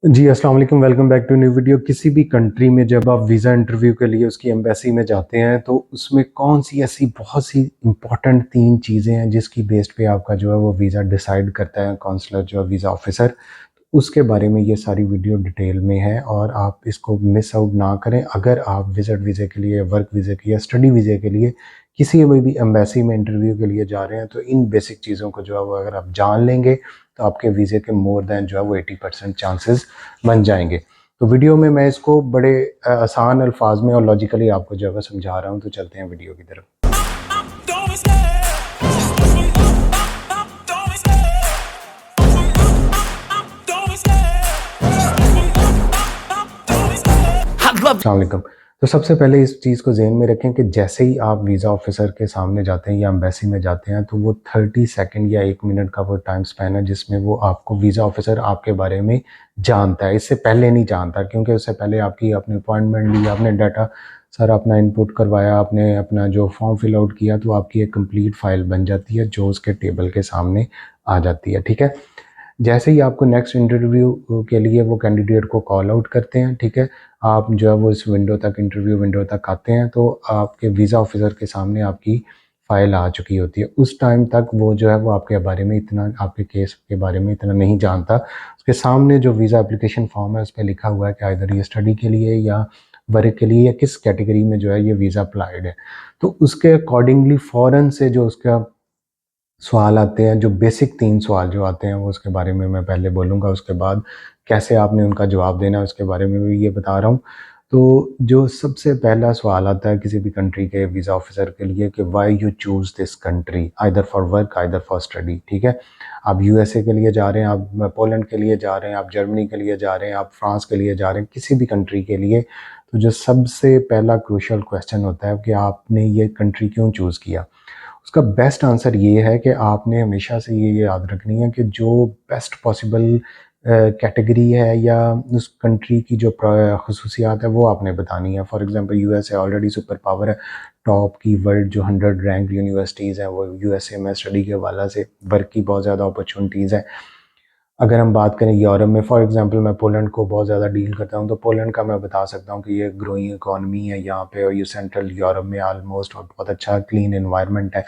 जी, अस्सलाम वालेकुम, welcome back to new video. किसी भी कंट्री में जब आप वीज़ा इंटरव्यू के लिए उसकी एम्बेसी में जाते हैं, तो उसमें कौन-सी ऐसी बहुत सी इम्पोर्टेंट 3 चीज़ें हैं जिसकी बेस पे आपका जो है वो वीज़ा डिसाइड करता है काउंसलर जो है वीज़ा ऑफ़िसर। उसके बारे में ये सारी वीडियो डिटेल में है और आप इसको मिस आउट ना करें। अगर आप विज़िट वीज़े के लिए, वर्क वीज़े के या स्टडी वीज़े के लिए किसी भी एम्बेसी में इंटरव्यू के लिए जा रहे हैं, तो इन बेसिक चीज़ों को जो है वो अगर आप जान लेंगे, तो आपके वीज़े के मोर दैन जो है वो 80% चांसेस बन जाएँगे। तो वीडियो में मैं इसको बड़े आसान अल्फाज में और लॉजिकली आपको जो है वो समझा रहा हूँ, तो चलते हैं वीडियो की तरफ। अस्सलाम वालेकुम। तो सबसे पहले इस चीज़ को ज़हन में रखें कि जैसे ही आप वीज़ा ऑफ़िसर के सामने जाते हैं या एम्बेसी में जाते हैं, तो वो 30 सेकंड या 1 मिनट का वो टाइम स्पैन है जिसमें वो आपको वीज़ा ऑफ़िसर आपके बारे में जानता है। इससे पहले नहीं जानता, क्योंकि उससे पहले आपकी आपने अपॉइंटमेंट ली, आपने डाटा सारा अपना इनपुट करवाया, आपने अपना जो फॉर्म फिल आउट किया, तो आपकी एक कंप्लीट फ़ाइल बन जाती है जो उसके टेबल के सामने आ जाती है, ठीक है? जैसे ही आपको नेक्स्ट इंटरव्यू के लिए वो कैंडिडेट को कॉल आउट करते हैं, ठीक है? आप जो है वो इस विंडो तक, इंटरव्यू विंडो तक आते हैं, तो आपके वीज़ा ऑफ़िसर के सामने आपकी फ़ाइल आ चुकी होती है। उस टाइम तक वो जो है वो आपके बारे में इतना, आपके केस के बारे में इतना नहीं जानता। उसके सामने जो वीज़ा एप्लीकेशन फ़ॉर्म है उस पे लिखा हुआ है कि आइदर ये स्टडी के लिए या वर्क के लिए या किस कैटेगरी में जो है ये वीज़ा अप्लाइड है। तो उसके अकॉर्डिंगली फ़ौरन से जो उसका सवाल आते हैं, जो बेसिक 3 सवाल जो आते हैं वो उसके बारे में मैं पहले बोलूँगा, उसके बाद कैसे आपने उनका जवाब देना है उसके बारे में भी ये बता रहा हूँ। तो जो सबसे पहला सवाल आता है किसी भी कंट्री के वीज़ा ऑफ़िसर के लिए कि why you choose this country either for work either for study, ठीक है? आप यूएसए के लिए जा रहे हैं, आप पोलैंड के लिए जा रहे हैं, आप जर्मनी के लिए जा रहे हैं, आप फ्रांस के लिए जा रहे हैं, किसी भी कंट्री के लिए, तो जो सबसे पहला क्रूशियल क्वेश्चन होता है कि आपने ये कंट्री क्यों चूज़ किया? उसका बेस्ट आंसर ये है कि आपने हमेशा से ये याद रखनी है कि जो बेस्ट पॉसिबल कैटेगरी है या उस कंट्री की जो खसूसियात है वो आपने बतानी है। For example USA already super power है, टॉप की वर्ल्ड जो 100 रैंक यूनिवर्सिटीज़ हैं वो यूएसए में स्टडी के हवाला से वर्क की बहुत ज़्यादा अपॉर्चुनिटीज़ हैं। अगर हम बात करें यूरोप में, फॉर एग्जांपल मैं पोलैंड को बहुत ज़्यादा डील करता हूँ, तो पोलैंड का मैं बता सकता हूँ कि ये ग्रोइंग इकॉनमी है यहाँ पे, और ये सेंट्रल यूरोप में ऑलमोस्ट, और बहुत अच्छा क्लीन एनवायरनमेंट है।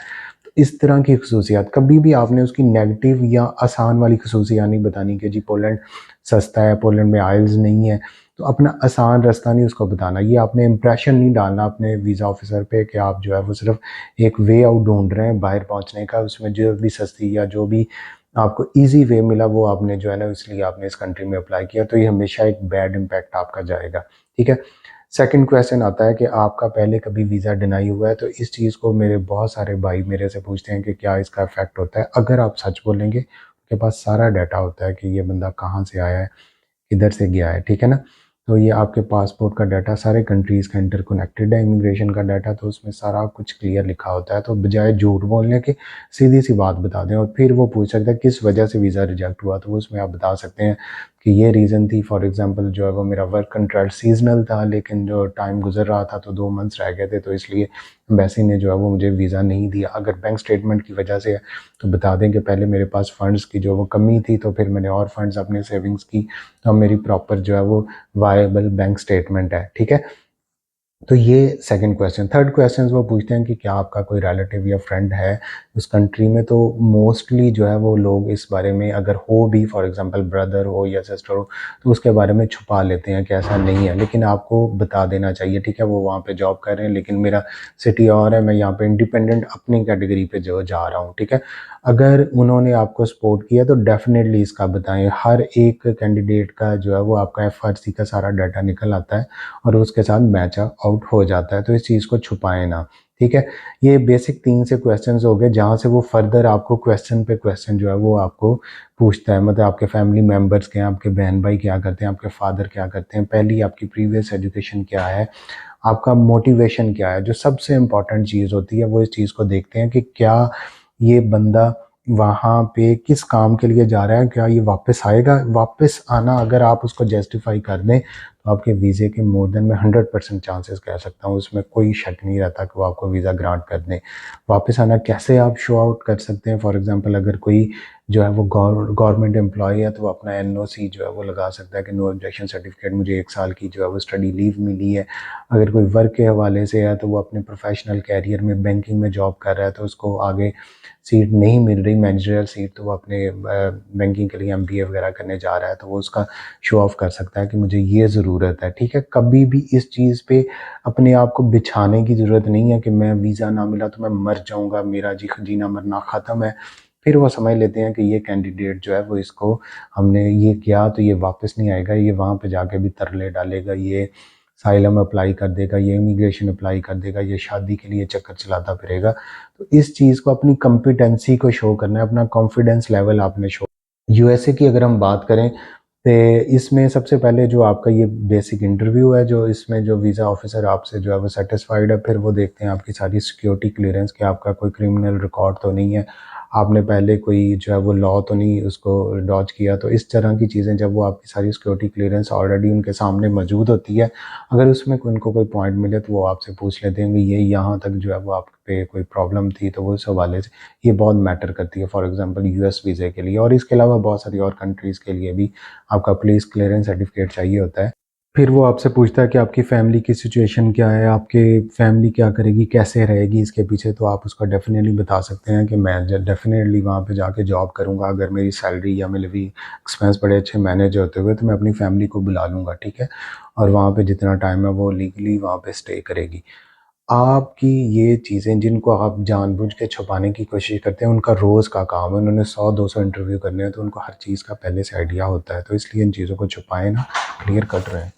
तो इस तरह की खसूसियात कभी भी आपने उसकी नेगेटिव या आसान वाली खसूसियात नहीं बतानी कि जी पोलैंड सस्ता है, पोलैंड में आइल्स नहीं है, तो अपना आसान रास्ता नहीं उसको बताना। ये आपने इंप्रेशन नहीं डालना अपने वीज़ा ऑफिसर पे कि आप जो है वो सिर्फ एक वे आउट ढूंढ रहे हैं बाहर पहुंचने का, उसमें जो भी सस्ती या जो भी आपको ईज़ी वे मिला वो आपने जो है ना, इसलिए आपने इस कंट्री में अप्लाई किया, तो ये हमेशा एक बैड इम्पैक्ट आपका जाएगा, ठीक है? सेकंड क्वेश्चन आता है कि आपका पहले कभी वीज़ा डिनाई हुआ है? तो इस चीज़ को मेरे बहुत सारे भाई मेरे से पूछते हैं कि क्या इसका इफ़ेक्ट होता है? अगर आप सच बोलेंगे, आपके पास सारा डाटा होता है कि ये बंदा कहाँ से आया है, किधर से गया है, ठीक है ना? तो ये आपके पासपोर्ट का डाटा सारे कंट्रीज़ का इंटरकनेक्टेड है, इमिग्रेशन का डाटा, तो उसमें सारा कुछ क्लियर लिखा होता है। तो बजाय झूठ बोलने के सीधी-सी बात बता दें, और फिर वो पूछ सकता है किस वजह से वीज़ा रिजेक्ट हुआ, तो उसमें आप बता सकते हैं कि ये रीज़न थी। फॉर एग्ज़ाम्पल जो है वो मेरा वर्क कॉन्ट्रैक्ट सीज़नल था, लेकिन जो टाइम गुज़र रहा था तो 2 मंथ्स रह गए थे, तो इसलिए एम्बेसी ने जो है वो मुझे वीज़ा नहीं दिया। अगर बैंक स्टेटमेंट की वजह से है, तो बता दें कि पहले मेरे पास फ़ंड्स की जो वो कमी थी, तो फिर मैंने और फंड्स अपने सेविंग्स की, तो मेरी प्रॉपर जो है वो वायबल बैंक स्टेटमेंट है, ठीक है? तो ये सेकंड क्वेश्चन। थर्ड क्वेश्चन वो पूछते हैं कि क्या आपका कोई रिलेटिव या फ्रेंड है उस कंट्री में? तो मोस्टली जो है वो लोग इस बारे में, अगर हो भी, फॉर एग्जांपल ब्रदर हो या सिस्टर हो, तो उसके बारे में छुपा लेते हैं कि ऐसा नहीं है, लेकिन आपको बता देना चाहिए, ठीक है? वो वहाँ पे जॉब कर रहे हैं, लेकिन मेरा सिटी और है, मैं यहाँ पे इंडिपेंडेंट अपनी कैटेगरी पे जो जा रहा हूँ, ठीक है? अगर उन्होंने आपको सपोर्ट किया तो डेफिनेटली इसका बताएं। हर एक कैंडिडेट का जो है वो आपका एफआरसी का सारा डाटा निकल आता है और उसके साथ मैच आउट हो जाता है, तो इस चीज़ को छुपाएं ना, ठीक है? ये बेसिक 3 से क्वेश्चंस हो गए, जहाँ से वो फर्दर आपको क्वेश्चन पे क्वेश्चन जो है वो आपको पूछता है। मतलब आपके फैमिली मेंबर्स क्या हैं, आपके बहन भाई क्या करते हैं, आपके फादर क्या करते हैं, पहली आपकी प्रीवियस एजुकेशन क्या है, आपका मोटिवेशन क्या है। जो सबसे इम्पोर्टेंट चीज़ होती है वो इस चीज़ को देखते हैं कि क्या ये बंदा वहाँ पे किस काम के लिए जा रहा है, क्या ये वापस आएगा? वापस आना अगर आप उसको जस्टिफाई कर दें, तो तो आपके वीज़े के मोर देन मैं 100% चांसेस कह सकता हूँ, उसमें कोई शक नहीं रहता कि वो आपको वीज़ा ग्रांट कर दें। वापस आना कैसे आप शो आउट कर सकते हैं, फॉर एग्ज़ाम्पल अगर कोई जो है वो गवर्नमेंट एम्प्लॉयी है तो वो अपना एनओसी जो है वो लगा सकता है कि नो ऑब्जेक्शन सर्टिफिकेट, मुझे 1 साल की जो है वो स्टडी लीव मिली है। अगर कोई वर्क के हवाले से है तो वो अपने प्रोफेशनल कैरियर में बैंकिंग में जॉब कर रहा है तो उसको आगे सीट नहीं मिल रही मैनेजरियल सीट, तो वो अपने बैंकिंग के लिए एमबीए वगैरह करने जा रहा है तो वो उसका शो ऑफ कर सकता है कि मुझे ये ज़रूरत है। ठीक है, कभी भी इस चीज़ पे अपने आप को बिछाने की ज़रूरत नहीं है कि मैं वीज़ा ना मिला तो मैं मर जाऊँगा, मेरा जीना मरना ख़त्म है। फिर वो समझ लेते हैं कि ये कैंडिडेट जो है वो इसको हमने ये किया तो ये वापस नहीं आएगा, ये वहाँ पे जाके भी तरले डालेगा, ये साइलम अप्लाई कर देगा, ये इमिग्रेशन अप्लाई कर देगा, ये शादी के लिए चक्कर चलाता फिरेगा। तो इस चीज़ को अपनी कॉम्पिटेंसी को शो करना है, अपना कॉन्फिडेंस लेवल आपने शो। यूएसए की अगर हम बात करें तो इसमें सबसे पहले जो आपका ये बेसिक इंटरव्यू है, जो इसमें जो वीज़ा ऑफिसर आपसे जो है वो सेटिस्फाइड है, फिर वो देखते हैं आपकी सारी सिक्योरिटी क्लियरेंस कि आपका कोई क्रिमिनल रिकॉर्ड तो नहीं है, आपने पहले कोई जो है वो लॉ तो नहीं उसको डॉज किया। तो इस तरह की चीज़ें जब वो आपकी सारी सिक्योरिटी क्लियरेंस ऑलरेडी उनके सामने मौजूद होती है, अगर उसमें उनको कोई पॉइंट मिले तो वो आपसे पूछ लेते हैं कि ये यहाँ तक जो है वो आप पे कोई प्रॉब्लम थी, तो वो उस हवाले से ये बहुत मैटर करती है फॉर एग्जांपल यूएस वीज़े के लिए। और इसके अलावा बहुत सारी और कंट्रीज़ के लिए भी आपका पुलिस क्लियरेंस सर्टिफिकेट चाहिए होता है। फिर वो आपसे पूछता है कि आपकी फैमिली की सिचुएशन क्या है, आपके फैमिली क्या करेगी, कैसे रहेगी इसके पीछे, तो आप उसको डेफ़िनेटली बता सकते हैं कि मैं डेफ़िनेटली वहाँ पे जाके जॉब करूँगा, अगर मेरी सैलरी या मेरे भी एक्सपेंस बड़े अच्छे मैनेज होते हुए तो मैं अपनी फैमिली को बुला लूँगा, ठीक है? और वहाँ पे जितना टाइम है वो लीगली वहाँ पे स्टे करेगी। आपकी ये चीज़ें जिनको आप जानबूझ के छुपाने की कोशिश करते हैं, उनका रोज़ का काम है, उन्होंने 100-200 इंटरव्यू करने हैं, तो उनको हर चीज़ का पहले से आइडिया होता है, तो इसलिए इन चीज़ों को छुपाएँ ना, क्लियर कट रहें।